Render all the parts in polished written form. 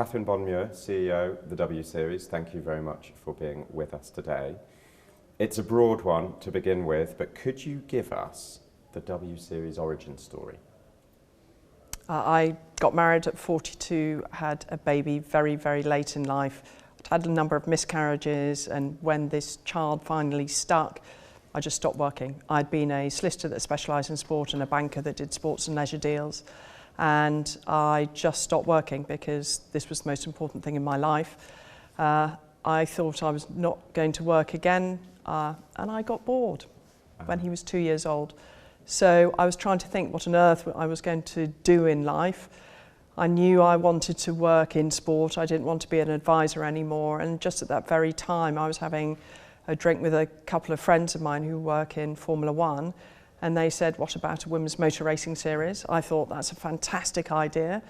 Catherine Muir, CEO of the W Series, thank you very much for being with us today. It's a broad one to begin with, but could you give us the W Series origin story? I got married at 42, had a baby very, very late in life. I'd had a number of miscarriages, and when this child finally stuck, I just stopped working. I'd been a solicitor that specialised in sport and a banker that did sports and leisure deals. And I just stopped working because this was the most important thing in my life. I thought I was not going to work again, and I got bored when he was 2 years old. So I was trying to think what on earth I was going to do in life. I knew I wanted to work in sport. I didn't want to be an advisor anymore. And just at that very time, I was having a drink with a couple of friends of mine who work in Formula One. And they said, what about a women's motor racing series? I thought that's a fantastic idea.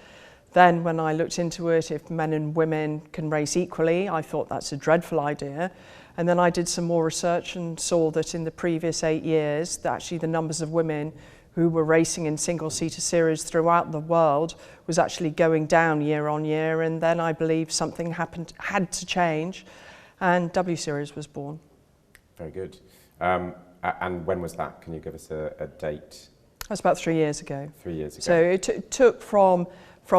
Then when I looked into it, if men and women can race equally, I thought that's a dreadful idea. And then I did some more research and saw that in the previous 8 years, that actually the numbers of women who were racing in single-seater series throughout the world was actually going down year on year. And then I believe something had to change, and W Series was born. Very good. And when was that? Can you give us a date? That was about 3 years ago. 3 years ago. So it took from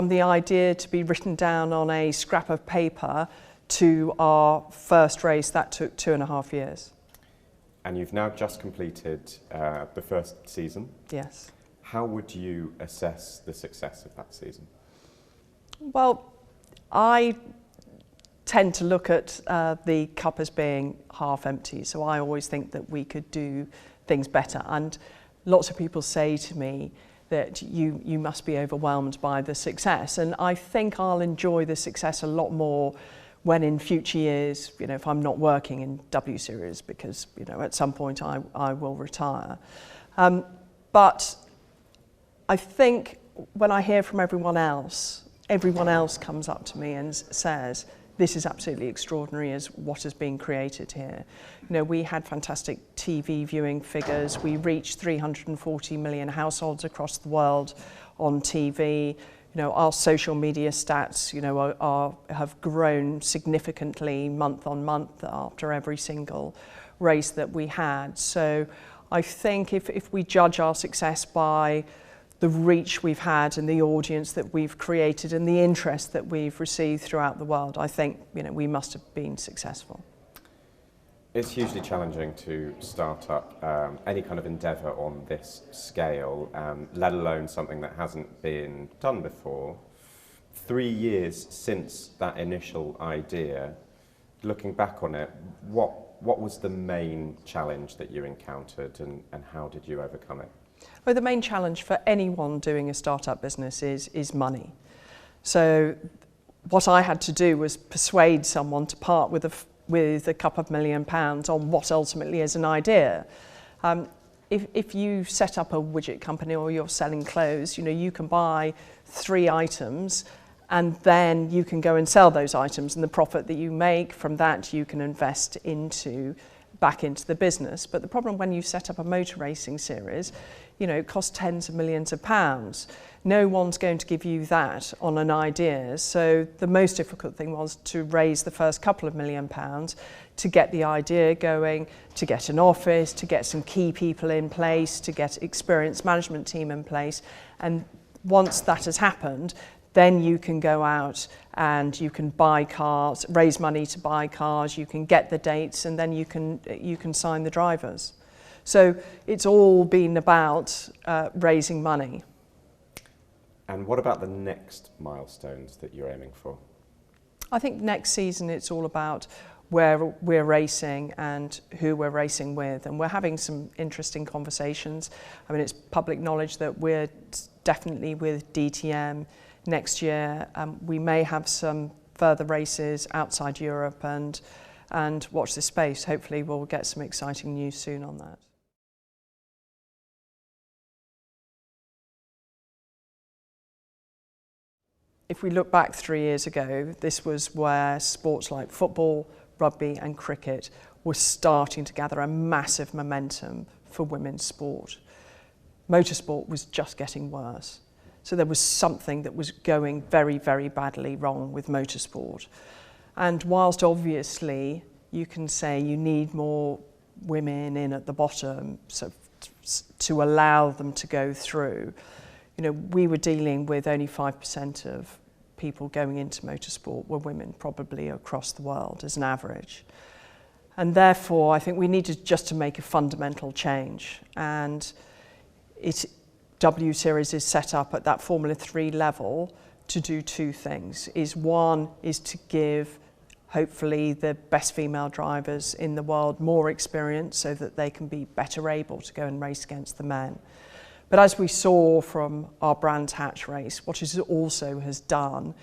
the idea to be written down on a scrap of paper to our first race. That took 2.5 years. And you've now just completed the first season. Yes. How would you assess the success of that season? Well, I tend to look at the cup as being half empty, so I always think that we could do things better. And lots of people say to me that you must be overwhelmed by the success, and I think I'll enjoy the success a lot more when in future years, if I'm not working in W Series, because at some point I will retire. But I think when I hear from everyone else comes up to me and says, this is absolutely extraordinary as what has been created here. We had fantastic TV viewing figures. We reached 340 million households across the world on TV. Our social media stats, have grown significantly month on month after every single race that we had. So I think if we judge our success by the reach we've had and the audience that we've created and the interest that we've received throughout the world, I think we must have been successful. It's hugely challenging to start up any kind of endeavour on this scale, let alone something that hasn't been done before. 3 years since that initial idea, looking back on it, what was the main challenge that you encountered, and how did you overcome it? Well, the main challenge for anyone doing a startup business is money. So what I had to do was persuade someone to part with a couple of £1 million on what ultimately is an idea. If you set up a widget company or you're selling clothes, you can buy 3 items and then you can go and sell those items, and the profit that you make from that you can invest back into the business. But the problem when you set up a motor racing series, it costs tens of millions of pounds. No one's going to give you that on an idea. So the most difficult thing was to raise the first couple of £1 million to get the idea going, to get an office, to get some key people in place, to get experienced management team in place. And once that has happened, then you can go out and you can buy cars, raise money to buy cars, you can get the dates, and then you can sign the drivers. So it's all been about raising money. And what about the next milestones that you're aiming for? I think next season it's all about where we're racing and who we're racing with, and we're having some interesting conversations. I mean, it's public knowledge that we're definitely with DTM next year. We may have some further races outside Europe, and watch this space. Hopefully we'll get some exciting news soon on that. If we look back 3 years ago, this was where sports like football, rugby and cricket were starting to gather a massive momentum for women's sport. Motorsport was just getting worse. So there was something that was going very, very badly wrong with motorsport. And whilst obviously you can say you need more women in at the bottom so to allow them to go through, you know, we were dealing with only 5% of people going into motorsport were women, probably across the world as an average. And therefore, I think we needed just to make a fundamental change. And W Series is set up at that Formula 3 level to do two things. One is to give, hopefully, the best female drivers in the world more experience so that they can be better able to go and race against the men. But as we saw from our Brands Hatch race, what it also has done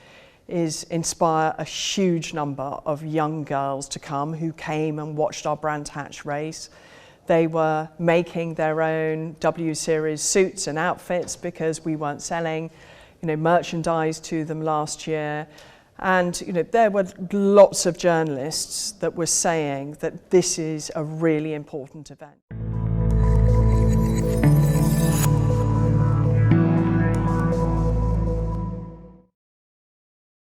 is inspire a huge number of young girls to come who came and watched our Brands Hatch race. They were making their own W Series suits and outfits because we weren't selling, you know, merchandise to them last year. And you know, there were lots of journalists that were saying that this is a really important event.